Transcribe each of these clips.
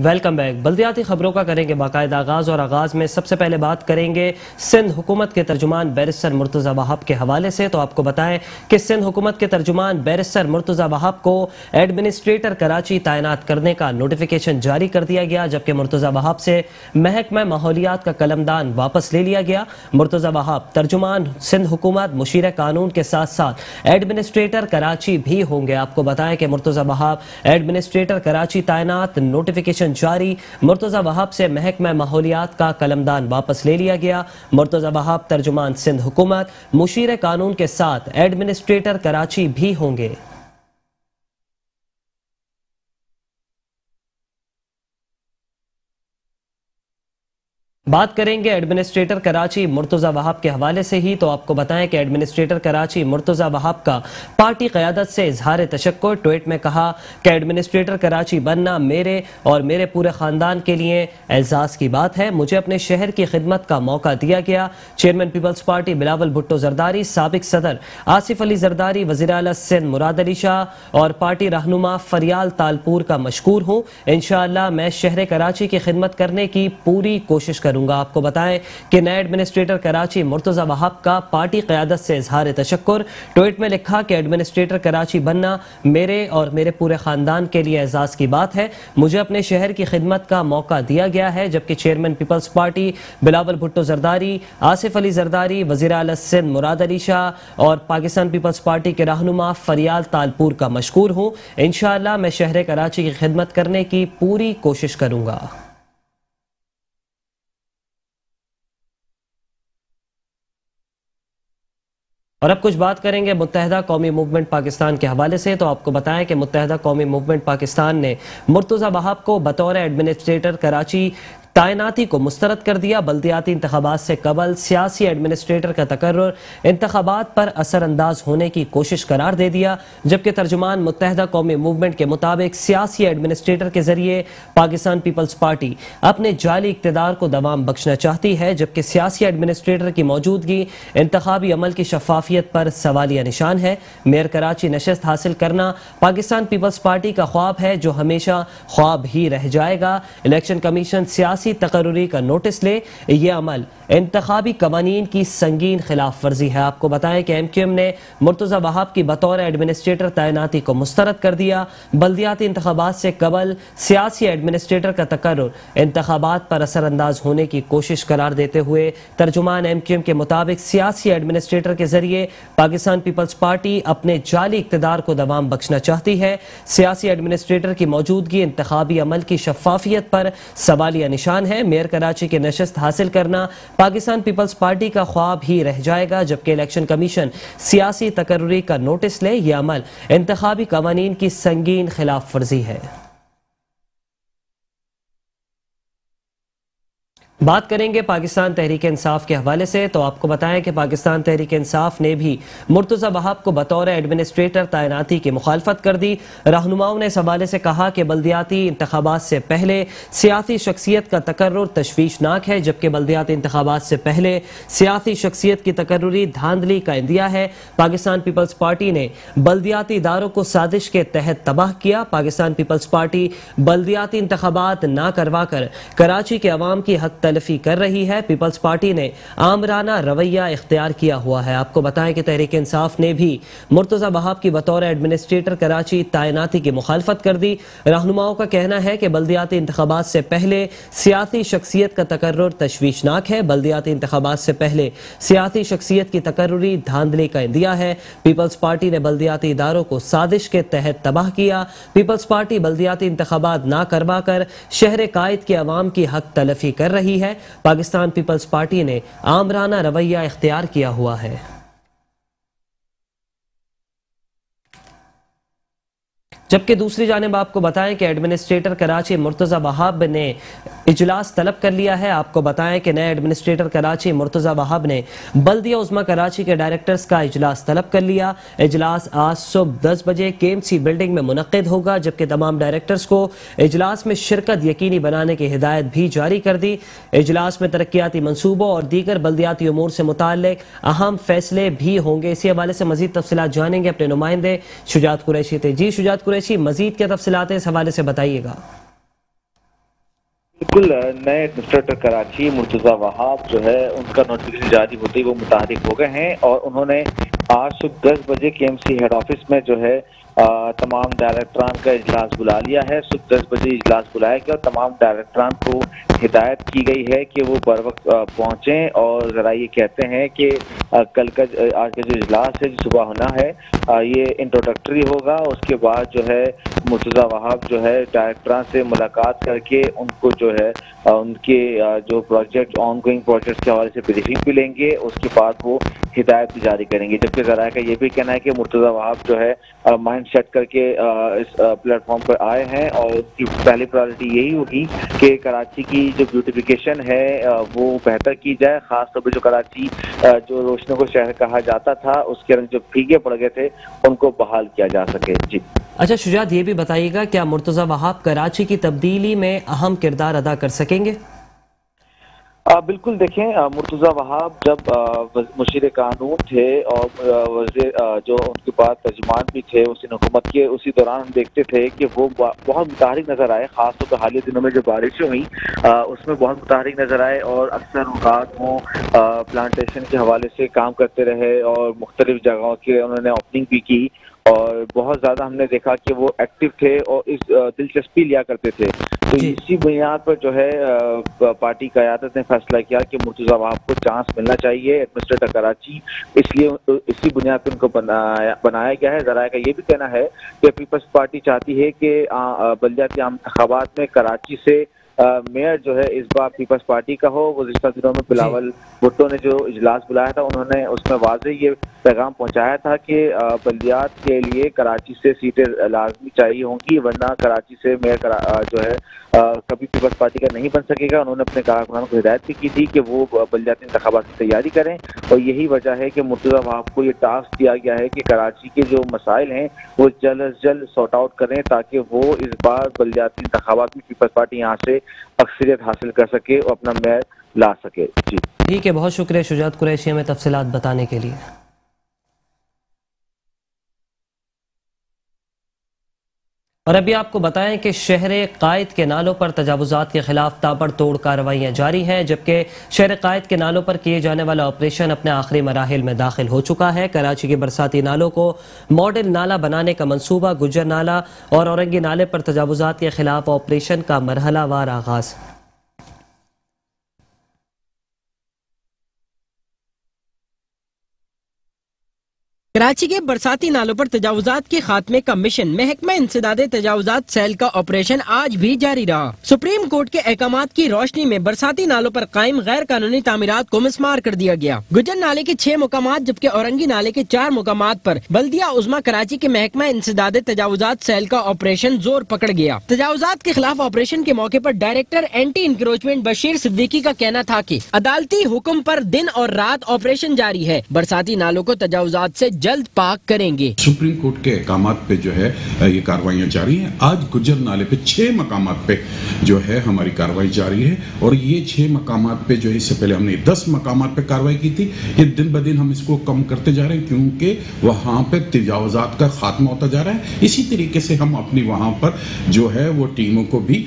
Welcome back. بلدیاتی خبروں کا کریں گے باقاعدہ آغاز، اور آغاز میں سب سے پہلے بات کریں گے سندھ حکومت کے ترجمان بیرسٹر مرتضی وہاب کے حوالے سے۔ تو آپ کو بتائیں کہ سندھ حکومت کے ترجمان بیرسٹر مرتضی وہاب کو ایڈمنسٹریٹر کراچی تعینات کرنے کا نوٹیفیکیشن جاری کر دیا گیا، جبکہ مرتضی وہاب سے محکمہ ماحولیات کا قلمدان واپس لے لیا گیا۔ مرتضی وہاب ترجمان سندھ حکومت، مشیر قانون کے ساتھ ساتھ ایڈمنسٹریٹر کراچی بھی ہوں گے۔ آپ کو بتائیں کہ مرتضی وہاب ایڈمنسٹریٹر کراچی تعینات، نوٹیفیکیشن جاری۔ مرتضی وہاب سے محکمہ ماحولیات کا قلمدان واپس لے لیا گیا۔ مرتضی وہاب ترجمان سندھ حکومت، مشیر قانون کے ساتھ ایڈمنسٹریٹر کراچی بھی ہوں گے۔ بات کریں گے ایڈمنسٹریٹر کراچی مرتضی وہاب کے حوالے سے ہی۔ تو آپ کو بتائیں کہ ایڈمنسٹریٹر کراچی مرتضی وہاب کا پارٹی قیادت سے اظہار تشکر۔ ٹویٹ میں کہا کہ ایڈمنسٹریٹر کراچی بننا میرے اور میرے پورے خاندان کے لیے اعزاز کی بات ہے۔ مجھے اپنے شہر کی خدمت کا موقع دیا گیا۔ Chairman Peoples party Bilawal Bhutto Zardari, سابق صدر آصف علی زرداری، وزیر اعلیٰ سندھ مراد علی شاہ اور پارٹی رہنما فریال تالپور کا مشکور ہوں۔ انشاءاللہ میں شہر کراچی کی خدمت کرنے کی پوری کوشش کروں گا۔ آپ کو بتائیں کہ نئے ایڈمنسٹریٹر کراچی مرتضی وہاب کا پارٹی قیادت سے اظہار تشکر۔ ٹویٹ میں لکھا کہ ایڈمنسٹریٹر کراچی بننا میرے اور میرے پورے خاندان کے لیے اعزاز کی بات ہے۔ مجھے اپنے شہر کی خدمت کا موقع دیا گیا ہے، جبکہ chairman Peoples party Bilawal Bhutto Zardari, Asif Ali Zardari, وزیر اعلیٰ سندھ مراد علی شاہ اور پاکستان پیپلز پارٹی کے رہنما فریال تالپور کا مشکور ہوں۔ انشاءاللہ میں شہر کراچی کی خدمت کرنے کی پوری کوشش کروں گا۔ اور اب کچھ بات کریں گے متحدہ قومی موومنٹ پاکستان کے حوالے سے۔ تو آپ کو بتائیں کہ متحدہ قومی موومنٹ پاکستان نے مرتضی وہاب کو بطور ایڈمنسٹریٹر کراچی تعیناتی کو مسترد کر دیا۔ بلدیاتی انتخابات سے قبل سیاسی ایڈمنسٹریٹر کا تقرر انتخابات پر اثر انداز ہونے کی کوشش قرار دے دیا، جبکہ ترجمان متحدہ قومی موومنٹ کے مطابق سیاسی ایڈمنسٹریٹر کے ذریعے پاکستان پیپلز پارٹی اپنے جعلی اقتدار کو دوام بخشنا چاہتی ہے، جبکہ سیاسی ایڈمنسٹریٹر کی موجودگی انتخابی عمل کی شفافیت پر سوالیہ نشان ہے۔ میئر کراچی نشست حاصل کرنا پاکستان پیپلز پارٹی کا خواب ہے، جو ہمیشہ خواب ہی رہ جائے گا۔ الیکشن کمیشن سیاسی تقرری کا نوٹس لے، یہ عمل انتخابی قوانین کی سنگین خلاف ورزی ہے۔ آپ کو بتائیں کہ ایم کیو ایم نے مرتضی وہاب کی بطور ایڈمنسٹریٹر تعیناتی کو مسترد کر دیا۔ بلدیاتی انتخابات سے قبل سیاسی ایڈمنسٹریٹر کا تقرر انتخابات پر اثر انداز ہونے کی کوشش قرار دیتے ہوئے ترجمان ایم کیو ایم کے مطابق سیاسی ایڈمنسٹریٹر کے ذریعے پاکستان پیپلز پارٹی اپنے جعلی اقتدار کو دوام بخشنا چاہتی ہے۔ سیاسی ایڈمنسٹریٹر کی موجودگی انتخابی عمل کی شفافیت پر سوالیہ نشان ہے۔ میئر کراچی کے نشست حاصل کرنا پاکستان پیپلز پارٹی کا خواب ہی رہ جائے گا، جبکہ الیکشن کمیشن سیاسی تقرری کا نوٹس لے، یہ عمل انتخابی قوانین کی سنگین خلاف ورزی ہے۔ بات کریں گے پاکستان تحریک انصاف کے حوالے سے۔ تو آپ کو بتائیں کہ پاکستان تحریک انصاف نے بھی مرتضی وہاب کو بطور ایڈمنسٹریٹر تعیناتی کی مخالفت کر دی۔ رہنماؤں نے اس حوالے سے کہا کہ بلدیاتی انتخابات سے پہلے سیاسی شخصیت کا تقرر تشویشناک ہے، جبکہ بلدیاتی انتخابات سے پہلے سیاسی شخصیت کی تقرری دھاندلی کا اندیا ہے۔ پاکستان پیپلز پارٹی نے بلدیاتی اداروں کو سازش کے تحت تباہ کیا۔ پاکستان پیپلز پارٹی بلدیاتی انتخابات نہ کروا کر کراچی کے عوام کی حق تلفی کر رہی ہے۔ پیپلز پارٹی نے آمرانہ رویہ اختیار کیا ہوا ہے۔ آپ کو بتائیں کہ تحریک انصاف نے بھی مرتضی وہاب کی بطور ایڈمنسٹریٹر کراچی تعیناتی کی مخالفت کر دی۔ رہنماؤں کا کہنا ہے کہ بلدیاتی انتخابات سے پہلے سیاسی شخصیت کا تقرر تشویشناک ہے۔ بلدیاتی انتخابات سے پہلے سیاسی شخصیت کی تقرری دھاندلی کا اندیا ہے۔ پیپلز پارٹی نے بلدیاتی اداروں کو سازش کے تحت تباہ کیا۔ پیپلز پارٹی بلدیاتی انتخابات نہ کروا کر شہر قائد کے عوام کی حق تلفی کر رہی ہے۔ پاکستان پیپلز پارٹی نے آمرانہ رویہ اختیار کیا ہوا ہے۔ جبکہ دوسری جانب آپ کو بتائیں کہ ایڈمنسٹریٹر کراچی مرتضی وہاب نے اجلاس طلب کر لیا ہے۔ آپ کو بتائیں کہ نئے ایڈمنسٹریٹر کراچی مرتضی وہاب نے بلدیہ عظمیٰ کراچی کے ڈائریکٹرز کا اجلاس طلب کر لیا۔ اجلاس آج صبح 10 بجے کے ایم سی بلڈنگ میں منعقد ہوگا، جبکہ تمام ڈائریکٹرز کو اجلاس میں شرکت یقینی بنانے کی ہدایت بھی جاری کر دی۔ اجلاس میں ترقیاتی منصوبوں اور دیگر بلدیاتی امور سے متعلق اہم فیصلے بھی ہوں گے۔ اسی حوالے سے مزید تفصیلات جانیں گے اپنے نمائندے شجاعت قریشی سے۔ جی شجاعت قریشی، مزید کیا تفصیلات ہیں اس حوالے سے بتائیے گا۔ بالکل نئے ایڈمنسٹریٹر کراچی مرتضی وہاب جو ہے ان کا نوٹیفکیشن جاری ہوتے ہی وہ متحرک ہو گئے ہیں اور انہوں نے آج صبح 10 بجے کے ایم سی ہیڈ آفس میں جو ہے تمام ڈائریکٹران کا اجلاس بلا لیا ہے. صبح 10 بجے اجلاس بلایا گیا اور تمام ڈائریکٹران کو ہدایت کی گئی ہے کہ وہ بر وقت پہنچیں اور ذرا یہ کہتے ہیں کہ کل کا آج کا جو اجلاس ہے جو صبح ہونا ہے یہ انٹروڈکٹری ہوگا. اس کے بعد جو ہے مرتضی وہاب جو ہے ڈائریکٹران سے ملاقات کر کے ان کو جو ہے ان کے جو پروجیکٹ آن گوئنگ پروجیکٹ کے حوالے سے بریفنگ بھی لیں گے. اس کے بعد وہ ہدایت بھی جاری کریں گے. جبکہ ذرائع کا یہ بھی کہنا ہے کہ مرتضی وہاب جو ہے مائنڈ سیٹ کر کے اس پلیٹ فارم پر آئے ہیں اور اس کی پہلی پرائرٹی یہی ہوگی کہ کراچی کی جو بیوٹیفیکیشن ہے وہ بہتر کی جائے. خاص طور پہ جو کراچی جو روشنوں کو شہر کہا جاتا تھا اس کے رنگ جو پھیگے پڑ گئے تھے ان کو بحال کیا جا سکے. جی اچھا شجاعت، یہ بھی بتائیے گا کیا مرتضی وہاب کراچی کی تبدیلی میں اہم کردار ادا کر سکیں گے؟ بالکل دیکھیں مرتضی وہاب جب مشیر قانون تھے اور وزیر جو ان کے بعد ترجمان بھی تھے اسی حکومت کے، اسی دوران ہم دیکھتے تھے کہ وہ بہت متحرک نظر آئے. خاص طور پہ حالیہ دنوں میں جو بارشیں ہوئیں اس میں بہت متحرک نظر آئے اور اکثر اوقات وہ پلانٹیشن کے حوالے سے کام کرتے رہے اور مختلف جگہوں کے انہوں نے اوپننگ بھی کی اور بہت زیادہ ہم نے دیکھا کہ وہ ایکٹیو تھے اور اس دلچسپی لیا کرتے تھے. تو اسی بنیاد پر جو ہے پارٹی قیادت نے فیصلہ کیا کہ مرتضی وہاب کو چانس ملنا چاہیے ایڈمنسٹریٹر کراچی، اس لیے اسی بنیاد پر ان کو بنایا گیا ہے. ذرائع کا یہ بھی کہنا ہے کہ پیپلز پارٹی چاہتی ہے کہ بلدیاتی عام انتخابات میں کراچی سے میئر جو ہے اس بار پیپلز پارٹی کا ہو. گزشتہ دنوں میں بلاول بھٹو نے جو اجلاس بلایا تھا انہوں نے اس میں واضح یہ پیغام پہنچایا تھا کہ بلدیات کے لیے کراچی سے سیٹیں لازمی چاہیے ہوں گی ورنہ کراچی سے میئر جو ہے کبھی پیپلز پارٹی کا نہیں بن سکے گا. انہوں نے اپنے کارکنانوں کو ہدایت بھی کی تھی کہ وہ بلدیاتی انتخابات کی تیاری کریں اور یہی وجہ ہے کہ مرتضی وہاب کو یہ ٹاسک دیا گیا ہے کہ کراچی کے جو مسائل ہیں وہ جلد از جلد سارٹ آؤٹ کریں تاکہ وہ اس بار بلدیاتی انتخابات میں پیپلز پارٹی یہاں سے اکثریت حاصل کر سکے اور اپنا میئر لا سکے. جی ٹھیک ہے، بہت شکریہ شجاعت قریشی ہمیں تفصیلات بتانے کے لیے. اور ابھی آپ کو بتائیں کہ شہر قائد کے نالوں پر تجاوزات کے خلاف تابڑ توڑ کارروائیاں جاری ہیں، جبکہ شہر قائد کے نالوں پر کیے جانے والا آپریشن اپنے آخری مراحل میں داخل ہو چکا ہے. کراچی کے برساتی نالوں کو ماڈل نالہ بنانے کا منصوبہ، گجر نالہ اور اورنگی نالے پر تجاوزات کے خلاف آپریشن کا مرحلہ وار آغاز. کراچی کے برساتی نالوں پر تجاوزات کے خاتمے کا مشن محکمہ انسداد تجاوزات سیل کا آپریشن آج بھی جاری رہا. سپریم کورٹ کے احکامات کی روشنی میں برساتی نالوں پر قائم غیر قانونی تعمیرات کو مسمار کر دیا گیا. گجر نالے کے 6 مقامات جبکہ اورنگی نالے کے 4 مقامات پر بلدیہ عظمی کراچی کے محکمہ انسداد تجاوزات سیل کا آپریشن زور پکڑ گیا. تجاوزات کے خلاف آپریشن کے موقع پر director anti encroachment Bashir Siddiqui کا کہنا تھا کہ عدالتی حکم پر دن اور رات آپریشن جاری ہے، برساتی نالوں کو تجاوزات سے جلد پاک کریں گے. سپریم کورٹ کے احکامات پہ جو ہے یہ کاروائیاں جاری ہیں. آج گجر نالے پہ 6 مقامات پہ جو ہے ہماری کاروائی جاری ہے اور یہ 6 مقامات پہ جو ہے اس سے پہلے ہم نے 10 مقامات پہ کاروائی کی تھی. یہ دن بدن ہم اس کو کم کرتے جا رہے ہیں کیونکہ وہاں پہ تجاوزات کا خاتمہ ہوتا جا رہا ہے. اسی طریقے سے ہم اپنی وہاں پر جو ہے وہ ٹیموں کو بھی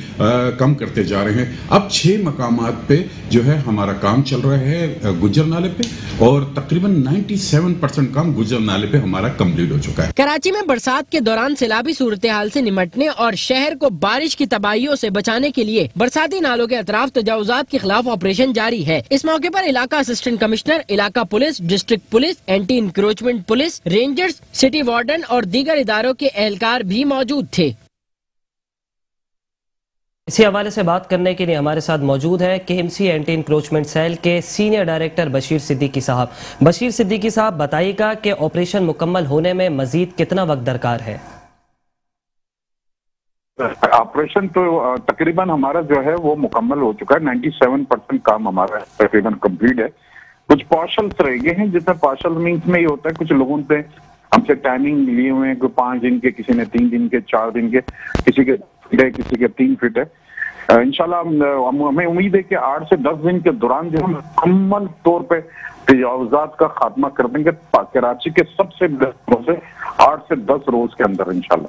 کم کرتے جا رہے ہیں. اب 6 مقامات پہ جو ہے ہمارا کام چل رہا ہے گجر نالے پہ اور تقریباً 97% کام گجر نالے پہ ہمارا کمپلیٹ ہو چکا ہے. کراچی میں برسات کے دوران سیلابی صورتحال سے نمٹنے اور شہر کو بارش کی تباہیوں سے بچانے کے لیے برساتی نالوں کے اطراف تجاوزات کے خلاف آپریشن جاری ہے. اس موقع پر علاقہ اسسٹنٹ کمشنر، علاقہ police, district police, anti encroachment police, rangers, city warden اور دیگر اداروں کے اہلکار بھی موجود تھے. اسی حوالے سے بات کرنے کے لیے ہمارے ساتھ موجود ہیں KMC اینٹی انکروچمنٹ سیل کے سینئر ڈائریکٹر بشیر صدیقی صاحب. بشیر صدیقی صاحب بتائیے گا کہ آپریشن مکمل ہونے میں مزید کتنا وقت درکار ہے؟ آپریشن تو تقریباً ہمارا جو ہے وہ مکمل ہو چکا ہے. 97% کام ہمارا تقریباً کمپلیٹ ہے. کچھ پارشلز رہ گئے ہیں جس میں پارشل مینس میں یہ ہوتا ہے کچھ لوگوں سے ہم سے ٹائمنگ لیے ہوئے ہیں، کوئی 5 دن کے، کسی نے 3 دن کے، 4 دن کے، کسی کے کسی کے 3 فٹ ہے. انشاءاللہ ہمیں امید ہے کہ 8 سے 10 دن کے دوران جو ہم مکمل طور پہ تجاوزات کا خاتمہ کر دیں گے کراچی کے سب سے بڑے سے 8 سے 10 روز کے اندر انشاءاللہ.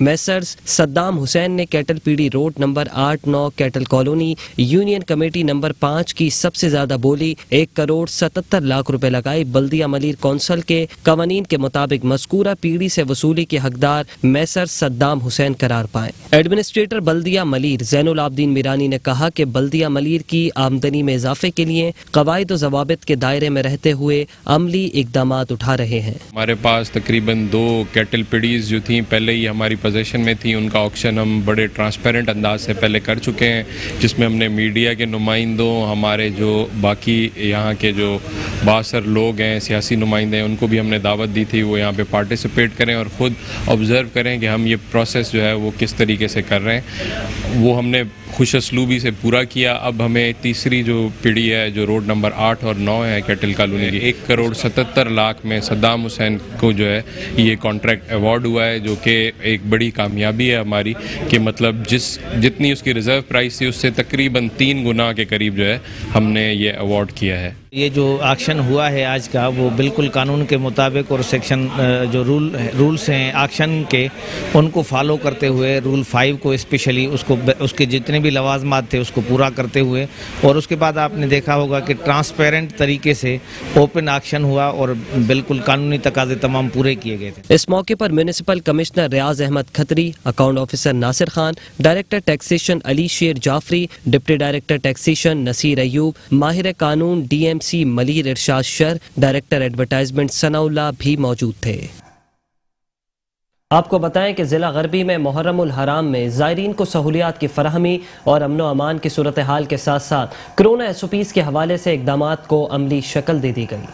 میسرز صدام حسین نے cattle Piri road number 8-9 cattle colony union committee number 5 کی سب سے زیادہ بولی 1,77,00,000 روپے لگائی۔ بلدیہ ملیر کونسل کے قوانین کے مطابق مذکورہ پیڑی سے وصولی کے حقدار میسر صدام حسین قرار پائیں۔ ایڈمنسٹریٹر بلدیہ ملیر زین العابدین میرانی نے کہا کہ بلدیہ ملیر کی آمدنی میں اضافے کے لیے قواعد و ضوابط کے دائرے میں رہتے ہوئے عملی اقدامات اٹھا رہے ہیں۔ ہمارے پاس تقریباً 2 کیٹل پیڑیز جو تھیں پہلے ہی ہماری پوزیشن میں تھیں، ان کا آکشن ہم بڑے ٹرانسپیرنٹ انداز سے پہلے کر چکے ہیں، جس میں ہم نے میڈیا کے نمائندوں، ہمارے جو باقی یہاں کے جو بااثر لوگ ہیں، سیاسی نمائندے ہیں، ان کو بھی ہم نے دعوت دی تھی وہ یہاں پہ پارٹیسپیٹ کریں اور خود آبزرو کریں کہ ہم یہ پروسیس جو ہے وہ کس طریقے سے کر رہے ہیں۔ وہ ہم نے خوش اسلوبی سے پورا کیا۔ اب ہمیں تیسری جو پیڑھی ہے جو روڈ نمبر 8 اور 9 ہے کیٹل کالونی کی 1,77,00,000 میں صدام حسین کو جو ہے یہ کانٹریکٹ ایوارڈ ہوا ہے، جو کہ ایک بڑی کامیابی ہے ہماری، کہ مطلب جتنی اس کی ریزرو پرائس تھی اس سے تقریباً 3 گنا کے قریب جو ہے ہم نے یہ ایوارڈ کیا ہے۔ یہ جو آکشن ہوا ہے آج کا وہ بالکل قانون کے مطابق اور سیکشن جو رولز ہیں آکشن کے ان کو فالو کرتے ہوئے رول 5 کو اسپیشلی اس کے جتنے بھی لوازمات تھے اس کو پورا کرتے ہوئے، اور اس کے بعد آپ نے دیکھا ہوگا کہ ٹرانسپیرنٹ طریقے سے اوپن آکشن ہوا اور بالکل قانونی تقاضے تمام پورے کیے گئے تھے۔ اس موقع پر municipal commissioner Riaz Ahmed Khatri, account officer Nasir Khan, director taxation Ali Sher Jafri, deputy director taxation Naseer Ayub, ماہر قانون D M C Malir Irshad Shar, director advertisement ثناء اللہ بھی موجود تھے۔ آپ کو بتائیں کہ ضلع غربی میں محرم الحرام میں زائرین کو سہولیات کی فراہمی اور امن و امان کی صورتحال کے ساتھ ساتھ کرونا SOPs کے حوالے سے اقدامات کو عملی شکل دے دی گئی۔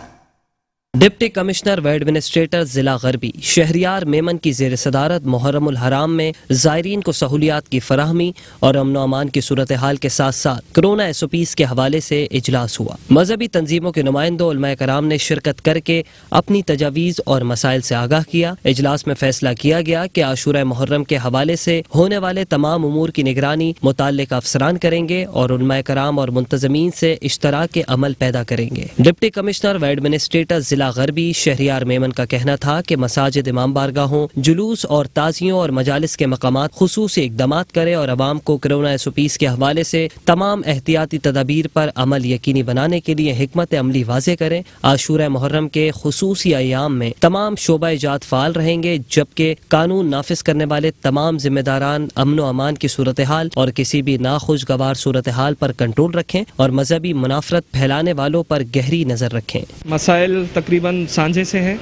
ڈپٹی کمشنر و ایڈمنسٹریٹر ضلع غربی شہریار میمن کی زیر صدارت محرم الحرام میں زائرین کو سہولیات کی فراہمی اور امن و امان کی صورتحال کے ساتھ ساتھ کرونا SOPs کے حوالے سے اجلاس ہوا۔ مذہبی تنظیموں کے نمائندوں علماء کرام نے شرکت کر کے اپنی تجاویز اور مسائل سے آگاہ کیا۔ اجلاس میں فیصلہ کیا گیا کہ عاشورہ محرم کے حوالے سے ہونے والے تمام امور کی نگرانی متعلقہ افسران کریں گے اور علماء کرام اور منتظمین سے اشتراک عمل پیدا کریں گے۔ ڈپٹی کمشنر و ایڈمنسٹریٹر ضلع غربی شہریار میمن کا کہنا تھا کہ مساجد، امام بارگاہوں، جلوس اور تعزیوں اور مجالس کے مقامات خصوصی اقدامات کرے اور عوام کو کرونا SOPs کے حوالے سے تمام احتیاطی تدابیر پر عمل یقینی بنانے کے لیے حکمت عملی واضح کریں۔ عاشورہ محرم کے خصوصی ایام میں تمام شعبہ جات فعال رہیں گے، جبکہ قانون نافذ کرنے والے تمام ذمہ داران امن و امان کی صورتحال اور کسی بھی ناخوشگوار صورتحال پر کنٹرول رکھیں اور مذہبی منافرت پھیلانے والوں پر گہری نظر رکھیں۔ مسائل تقریباً سانجھے سے ہیں،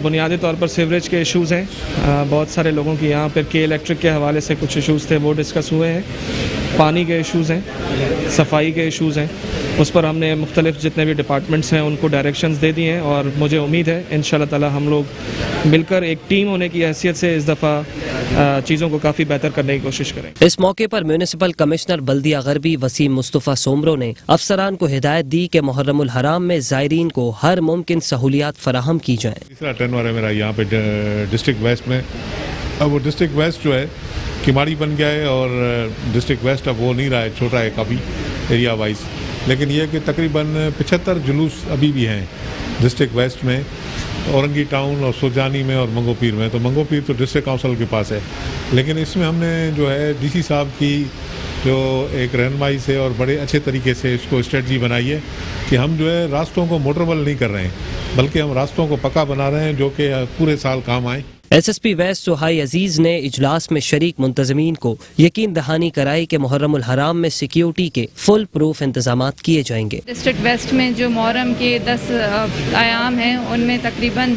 بنیادی طور پر سیوریج کے ایشوز ہیں، بہت سارے لوگوں کی یہاں پر کے الیکٹرک کے حوالے سے کچھ ایشوز تھے وہ ڈسکس ہوئے ہیں، پانی کے ایشوز ہیں، صفائی کے ایشوز ہیں، اس پر ہم نے مختلف جتنے بھی ڈپارٹمنٹس ہیں ان کو ڈائریکشنز دے دیے ہیں اور مجھے امید ہے انشاءاللہ تعالی ہم لوگ مل کر ایک ٹیم ہونے کی حیثیت سے اس دفعہ چیزوں کو کافی بہتر کرنے کی کوشش کریں۔ اس موقع پر میونسپل کمشنر بلدیہ غربی وسیم مصطفیٰ سومرو نے افسران کو ہدایت دی کہ محرم الحرام میں زائرین کو ہر ممکن سہولیات فراہم کی جائیں۔ تیسرا ٹرن ہے میرا یہاں پہ ڈسٹرکٹ ویسٹ میں، اب وہ ڈسٹرکٹ ویسٹ جو ہے کماڑی بن گیا ہے اور ڈسٹرکٹ ویسٹ اب وہ نہیں رہا ہے، چھوٹا ہے کافی ایریا وائز، لیکن یہ کہ تقریباً 75 جلوس ابھی بھی ہیں ڈسٹرکٹ ویسٹ میں، اورنگی ٹاؤن اور سوجانی میں اور منگو پیر میں۔ تو منگو پیر تو ڈسٹرکٹ کونسل کے پاس ہے، لیکن اس میں ہم نے جو ہے ڈی سی صاحب کی جو ایک رہنمائی سے اور بڑے اچھے طریقے سے اس کو اسٹریٹجی بنائی ہے کہ ہم جو ہے راستوں کو موٹربل نہیں کر رہے ہیں بلکہ ہم راستوں کو پکا بنا رہے ہیں جو کہ پورے سال کام آئیں۔ SSP ویسٹ سہائی عزیز نے اجلاس میں شریک منتظمین کو یقین دہانی کرائی کہ محرم الحرام میں سیکیورٹی کے فل پروف انتظامات کیے جائیں گے۔ ڈسٹرکٹ ویسٹ میں جو محرم کے 10 ایام ہیں ان میں تقریباً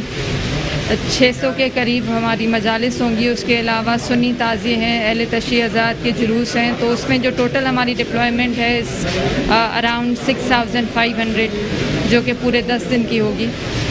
600 کے قریب ہماری مجالس ہوں گی، اس کے علاوہ سنی تعزیے ہیں، اہل تشیع آزاد کے جلوس ہیں، تو اس میں جو ٹوٹل ہماری ڈپلائمنٹ ہے اراؤنڈ 6500 جو کہ پورے 10 دن کی ہوگی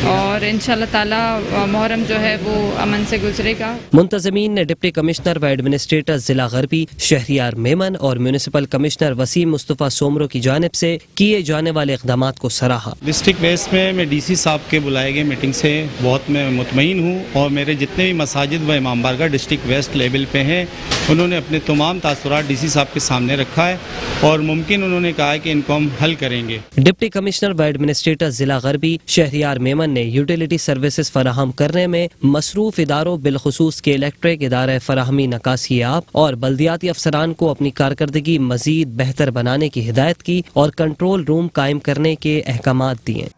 اور انشاءاللہ تعالی محرم جو ہے وہ امن سے گزرے گا۔ منتظمین نے ڈپٹی کمشنر و ایڈمنسٹریٹر ضلع غربی شہریار میمن اور میونسپل کمشنر وسیم مصطفیٰ سومرو کی جانب سے کیے جانے والے اقدامات کو سراہا۔ ڈسٹرکٹ ویسٹ میں ڈی سی صاحب کے بلائے گئے میٹنگ سے بہت میں مطمئن ہوں اور میرے جتنے بھی مساجد و امام بارگاہ ڈسٹرکٹ ویسٹ لیول پہ ہیں انہوں نے اپنے تمام تاثرات ڈی سی صاحب کے سامنے رکھا ہے اور ممکن انہوں نے کہا ہے کہ ان کو ہم حل کریں گے۔ ڈپٹی کمشنر و ایڈمنسٹریٹر ایڈمنسٹریٹر ضلع غربی شہریار میمن نے یوٹیلیٹی سروسز فراہم کرنے میں مصروف اداروں بالخصوص کے الیکٹرک ادارہ فراہمی نکاسی آب اور بلدیاتی افسران کو اپنی کارکردگی مزید بہتر بنانے کی ہدایت کی اور کنٹرول روم قائم کرنے کے احکامات دیے۔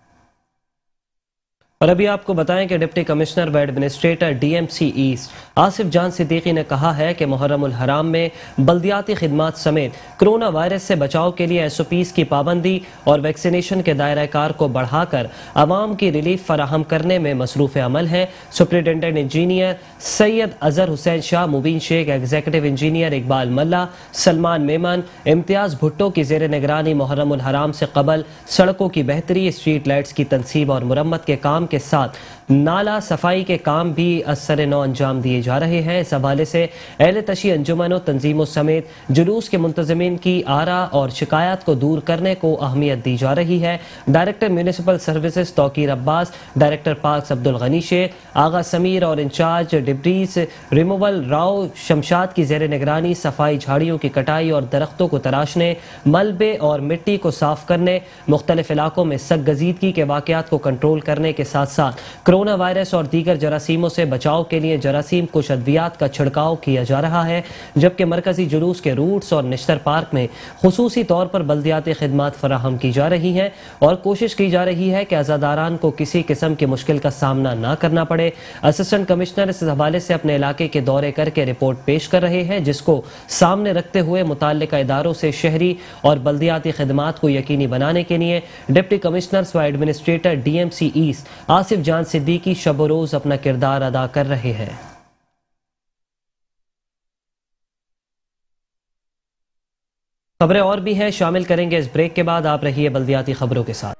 اور ابھی آپ کو بتائیں کہ ڈپٹی کمشنر و ایڈمنسٹریٹر DMC ایسٹ آصف جان صدیقی نے کہا ہے کہ محرم الحرام میں بلدیاتی خدمات سمیت کرونا وائرس سے بچاؤ کے لیے SOPs کی پابندی اور ویکسینیشن کے دائرہ کار کو بڑھا کر عوام کی ریلیف فراہم کرنے میں مصروف عمل ہے۔ سپرنٹینڈنٹ انجینئر سید اظہر حسین شاہ، مبین شیخ، ایگزیکٹو انجینئر اقبال ملا، سلمان میمن، امتیاز بھٹو کی زیر نگرانی محرم الحرام سے قبل سڑکوں کی بہتری، اسٹریٹ لائٹس کی تنصیب اور مرمت کے کام کے ساتھ نالا صفائی کے کام بھی اثر نو انجام دیے جا رہے ہیں۔ اس حوالے سے اہل تشیع انجمنوں، تنظیموں سمیت جلوس کے منتظمین کی آرا اور شکایات کو دور کرنے کو اہمیت دی جا رہی ہے۔ ڈائریکٹر میونسپل سروسز توقیر عباس، ڈائریکٹر پارکس عبدالغنی شیخ، آغا سمیر اور انچارج ڈبریز ریموول راؤ شمشاد کی زیر نگرانی صفائی، جھاڑیوں کی کٹائی اور درختوں کو تراشنے، ملبے اور مٹی کو صاف کرنے، مختلف علاقوں میں سگ گزیدگی کے واقعات کو کنٹرول کرنے کے ساتھ ساتھ کرونا وائرس اور دیگر جراثیموں سے بچاؤ کے لیے جراثیم کش ادویات کا چھڑکاؤ کیا جا رہا ہے، جبکہ مرکزی جلوس کے روٹس اور نشتر پارک میں خصوصی طور پر بلدیاتی خدمات فراہم کی جا رہی ہیں اور کوشش کی جا رہی ہے کہ عزاداران کو کسی قسم کی مشکل کا سامنا نہ کرنا پڑے۔ اسسٹنٹ کمشنر اس حوالے سے اپنے علاقے کے دورے کر کے رپورٹ پیش کر رہے ہیں، جس کو سامنے رکھتے ہوئے متعلقہ اداروں سے شہری اور بلدیاتی خدمات کو یقینی بنانے کے لیے ڈپٹی کمشنر و ایڈمنسٹریٹر DMC ایسٹ آصف جان صدیقی شب و روز اپنا کردار ادا کر رہے ہیں۔ خبریں اور بھی ہیں، شامل کریں گے اس بریک کے بعد۔ آپ رہیے بلدیاتی خبروں کے ساتھ۔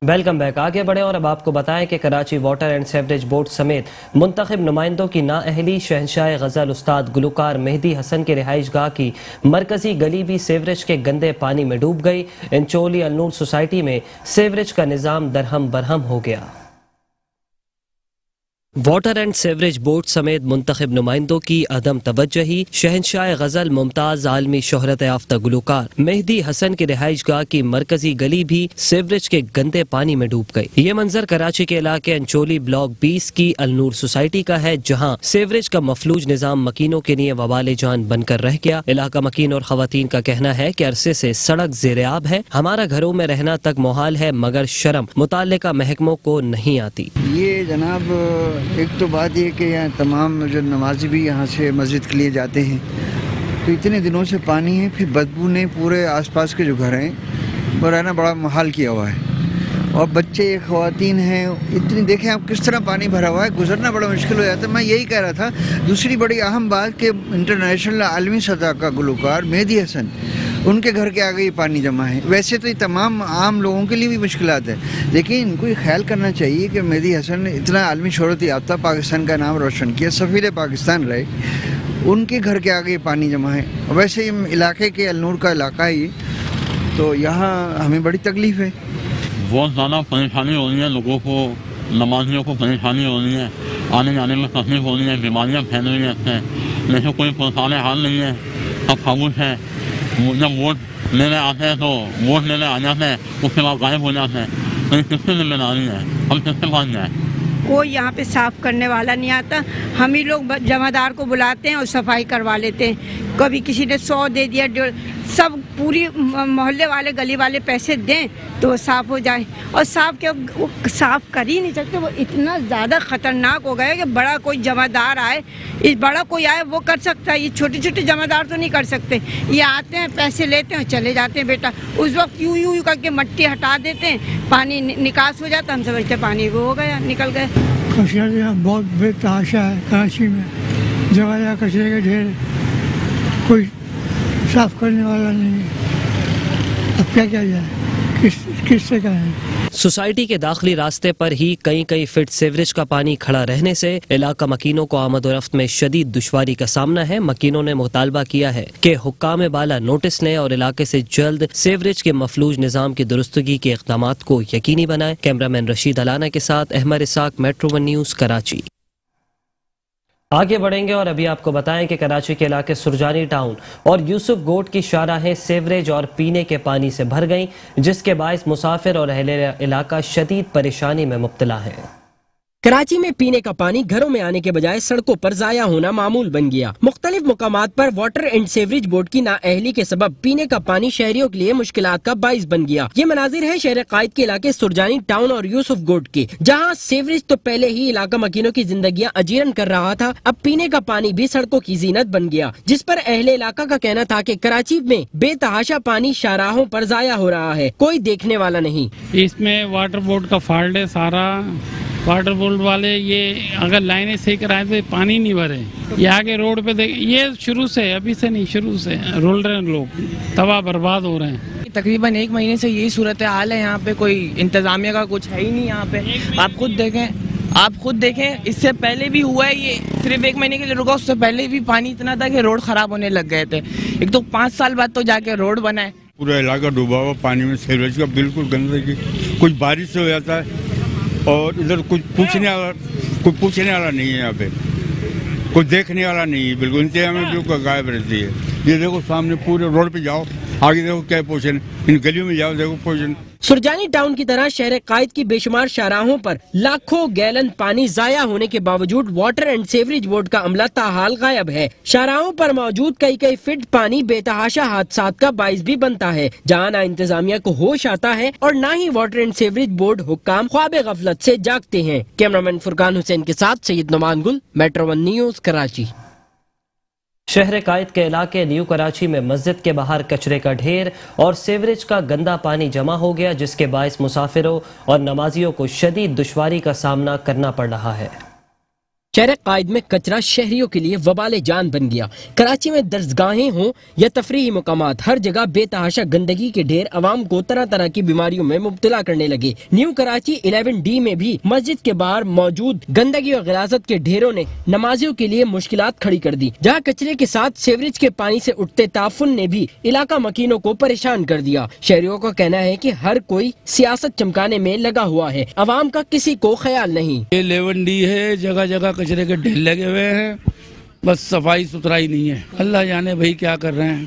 Welcome back. آگے بڑھیں اور اب آپ کو بتائیں کہ Karachi water and sewerage board سمیت منتخب نمائندوں کی نااہلی شہنشاہ غزل استاد گلوکار مہدی حسن کے رہائش گاہ کی مرکزی گلی بھی سیوریج کے گندے پانی میں ڈوب گئی۔ انچولی النور سوسائٹی میں سیوریج کا نظام درہم برہم ہو گیا۔ واٹر اینڈ سیوریج بورڈ سمیت منتخب نمائندوں کی عدم توجہی شہنشاہ غزل ممتاز عالمی شہرت یافتہ گلوکار مہدی حسن کی رہائش گاہ کی مرکزی گلی بھی سیوریج کے گندے پانی میں ڈوب گئی۔ یہ منظر کراچی کے علاقے انچولی بلاک 20 کی النور سوسائٹی کا ہے، جہاں سیوریج کا مفلوج نظام مکینوں کے لیے وبال جان بن کر رہ گیا۔ علاقہ مکین اور خواتین کا کہنا ہے کہ عرصے سے سڑک زیر آب ہے، ہمارا گھروں میں رہنا تک محال ہے، مگر شرم متعلقہ محکموں کو نہیں آتی۔ یہ جناب ایک تو بات یہ کہ یہاں تمام جو نمازی بھی یہاں سے مسجد کے لیے جاتے ہیں، تو اتنے دنوں سے پانی ہے، پھر بدبو نے پورے آس پاس کے جو گھر ہیں وہ رہنا بڑا محال کیا ہوا ہے، اور بچے خواتین ہیں، اتنی دیکھیں آپ کس طرح پانی بھرا ہوا ہے، گزرنا بڑا مشکل ہو جاتا ہے۔ میں یہی کہہ رہا تھا، دوسری بڑی اہم بات کہ انٹرنیشنل عالمی سطح کا گلوکار مہدی حسن، ان کے گھر کے آگے یہ پانی جمع ہے۔ ویسے تو یہ تمام عام لوگوں کے لیے بھی مشکلات ہے، لیکن ان کو یہ خیال کرنا چاہیے کہ مہدی حسن نے اتنا عالمی شہرت یافتہ پاکستان کا نام روشن کیا، سفیر پاکستان رہے، ان کے گھر کے آگے یہ پانی جمع ہے۔ ویسے یہ علاقے کے النور کا علاقہ ہے یہ، تو یہاں ہمیں بڑی تکلیف ہے۔ بہت زیادہ پریشانی ہو رہی ہے لوگوں کو، نمازیوں کو پریشانی ہو رہی ہے، آنے جانے میں تکلیف ہو رہی ہے، بیماریاں پھیل رہی ہیں اس سے، لیکن کوئی پریشان حال نہیں ہے، سب خاموش ہے۔ جب ووٹ لینے آتے ہیں تو ووٹ لینے آ جاتے ہیں، اس کے بعد غائب ہو جاتے ہیں، تو کس کی ذمہ داری ہے؟ ہم کس کے پاس جائیں؟ کوئی یہاں پہ صاف کرنے والا نہیں آتا، ہم ہی لوگ جمع دار کو بلاتے ہیں اور صفائی کروا لیتے ہیں۔ کبھی کسی نے 100 دے دیا، سب پوری محلے والے گلی والے پیسے دیں تو وہ صاف ہو جائے، اور صاف کر ہی نہیں سکتے۔ وہ اتنا زیادہ خطرناک ہو گیا کہ بڑا کوئی جمع دار آئے، بڑا کوئی آئے وہ کر سکتا ہے، یہ چھوٹے چھوٹے جمع دار تو نہیں کر سکتے۔ یہ آتے ہیں، پیسے لیتے ہیں اور چلے جاتے ہیں۔ بیٹا اس وقت یوں کر کے مٹی ہٹا دیتے ہیں، پانی نکاس ہو جاتا، ہم سمجھتے پانی وہ ہو گیا، نکل گئے۔ کچرا بہت بے تحاشا ہے کراچی میں، جگہ جگہ کچرے کے ڈھیر، کوئی صاف کرنے والا نہیں ہے۔ اب کیا جائے، کس سے کہیں؟ سوسائٹی کے داخلی راستے پر ہی کئی فٹ سیوریج کا پانی کھڑا رہنے سے علاقہ مکینوں کو آمد و رفت میں شدید دشواری کا سامنا ہے۔ مکینوں نے مطالبہ کیا ہے کہ حکام بالا نوٹس لیں اور علاقے سے جلد سیوریج کے مفلوج نظام کی درستگی کے اقدامات کو یقینی بنائیں۔ کیمرہ مین رشید علانہ کے ساتھ احمد اسحاق، میٹرو ون نیوز، کراچی۔ آگے بڑھیں گے اور ابھی آپ کو بتائیں کہ کراچی کے علاقے سرجانی ٹاؤن اور یوسف گوٹ کی شاہراہیں سیوریج اور پینے کے پانی سے بھر گئیں، جس کے باعث مسافر اور اہل علاقہ شدید پریشانی میں مبتلا ہیں۔ کراچی میں پینے کا پانی گھروں میں آنے کے بجائے سڑکوں پر ضائع ہونا معمول بن گیا۔ مختلف مقامات پر واٹر اینڈ سیوریج بورڈ کی نااہلی کے سبب پینے کا پانی شہریوں کے لیے مشکلات کا باعث بن گیا۔ یہ مناظر ہے شہر قائد کے علاقے سرجانی ٹاؤن اور یوسف گوٹ کے، جہاں سیوریج تو پہلے ہی علاقہ مکینوں کی زندگیاں اجیرن کر رہا تھا، اب پینے کا پانی بھی سڑکوں کی زینت بن گیا، جس پر اہل علاقہ کا کہنا تھا کہ کراچی میں بے تحاشا پانی شاہراہوں پر ضائع ہو رہا ہے، کوئی دیکھنے والا نہیں۔ اس میں واٹر بورڈ کا فالٹ ہے سارا، واٹر بورڈ والے یہ اگر لائنیں صحیح کرائیں تو پانی نہیں بھرے۔ یہاں کے روڈ پہ یہ شروع سے، ابھی سے نہیں، شروع سے رول رہے ہیں لوگ، تباہ برباد ہو رہے ہیں۔ تقریباً 1 مہینے سے یہی صورتحال ہے، یہاں پہ کوئی انتظامیہ کا کچھ ہے ہی نہیں۔ یہاں پہ آپ خود دیکھیں اس سے پہلے بھی ہوا ہے، یہ صرف 1 مہینے کے لیے رکا، اس سے پہلے بھی پانی اتنا تھا کہ روڈ خراب ہونے لگ گئے تھے۔ ایک تو 5 سال بعد تو جا کے روڈ بنا ہے۔ پورا علاقہ ڈوبا ہوا پانی میں، سیوریج کا بالکل گندگی، کچھ بارش سے ہو جاتا ہے اور ادھر کوئی پوچھنے والا نہیں ہے، یہاں پہ کوئی دیکھنے والا نہیں ہے، بالکل انتہا میں بالکل غائب رہتی ہے۔ یہ دیکھو سامنے پورے روڈ پہ جاؤ، آگے دیکھو کیا پوزیشن، ان گلیوں میں جاؤ دیکھو پوزیشن۔ سرجانی ٹاؤن کی طرح شہر قائد کی بے شمار شاہراہوں پر لاکھوں گیلن پانی ضائع ہونے کے باوجود واٹر اینڈ سیوریج بورڈ کا عملہ تاحال غائب ہے۔ شاہراہوں پر موجود کئی فٹ پانی بے تحاشا حادثات کا باعث بھی بنتا ہے، جہاں نہ انتظامیہ کو ہوش آتا ہے اور نہ ہی واٹر اینڈ سیوریج بورڈ حکام خواب غفلت سے جاگتے ہیں۔ کیمرامین فرقان حسین کے ساتھ سید نعمان گل، میٹرو 1 نیوز، کراچی۔ شہر قائد کے علاقے نیو کراچی میں مسجد کے باہر کچرے کا ڈھیر اور سیوریج کا گندا پانی جمع ہو گیا، جس کے باعث مسافروں اور نمازیوں کو شدید دشواری کا سامنا کرنا پڑ رہا ہے۔ شہر قائد میں کچرا شہریوں کے لیے وبال جان بن گیا۔ کراچی میں درسگاہیں ہوں یا تفریحی مقامات، ہر جگہ بے تحاشا گندگی کے ڈھیر عوام کو طرح طرح کی بیماریوں میں مبتلا کرنے لگے۔ نیو کراچی 11D میں بھی مسجد کے باہر موجود گندگی اور غلاظت کے ڈھیروں نے نمازیوں کے لیے مشکلات کھڑی کر دی، جہاں کچرے کے ساتھ سیوریج کے پانی سے اٹھتے تعفن نے بھی علاقہ مکینوں کو پریشان کر دیا۔ شہریوں کا کہنا ہے کہ ہر کوئی سیاست چمکانے میں لگا ہوا ہے، عوام کا کسی کو خیال نہیں۔ یہ 11D ہے، جگہ جگہ کچرے کے ڈھیر لگے ہوئے ہیں، بس صفائی ستھرائی نہیں ہے۔ اللہ جانے بھائی کیا کر رہے ہیں،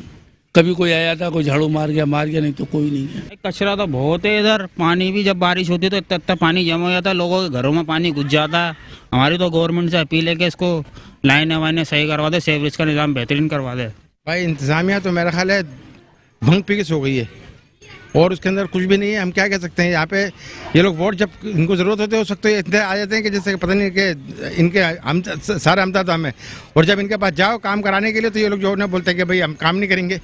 کبھی کوئی آیا تھا کوئی جھاڑو مار گیا، نہیں تو کوئی نہیں ہے۔ کچرا تو بہت ہے ادھر، پانی بھی جب بارش ہوتی ہے تو اتنا پانی جمع ہو جاتا ہے، لوگوں کے گھروں میں پانی گھس جاتا ہے۔ ہماری تو گورنمنٹ سے اپیل ہے کہ اس کو لائنیں وائنیں صحیح کروا دے، سیوریج کا نظام بہترین کروا دے۔ بھائی انتظامیہ تو میرا خیال ہے بھنگ پی کے سو گئی ہے اور اس کے اندر کچھ بھی نہیں ہے۔ ہم کیا کہہ سکتے ہیں، یہاں پہ یہ لوگ ووٹ جب ان کو ضرورت ہوتی ہے ہو سکتا ہے اتنے آ جاتے ہیں کہ جیسے پتہ نہیں کہ ان کے سارے امداد ہمیں، اور جب ان کے پاس جاؤ کام کرانے کے لیے تو یہ لوگ جو انہیں بولتے ہیں کہ بھائی ہم کام نہیں کریں گے،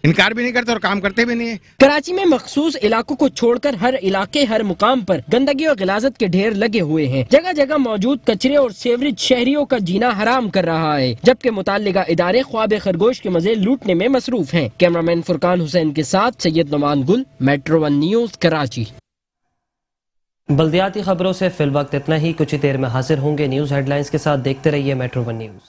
انکار بھی نہیں کرتے اور کام کرتے بھی نہیں ہیں۔ کراچی میں مخصوص علاقوں کو چھوڑ کر ہر علاقے ہر مقام پر گندگی اور غلاظت کے ڈھیر لگے ہوئے ہیں۔ جگہ جگہ موجود کچرے اور سیوریج شہریوں کا جینا حرام کر رہا ہے، جبکہ متعلقہ ادارے خواب خرگوش کے مزے لوٹنے میں مصروف ہیں۔ کیمرامین فرقان حسین کے ساتھ سید نعمان گل، میٹرو 1 نیوز، کراچی۔ بلدیاتی خبروں سے فی الوقت اتنا ہی، کچھ ہی دیر میں حاضر ہوں گے نیوز ہیڈ لائنز کے ساتھ۔ دیکھتے رہیے میٹرو 1 نیوز۔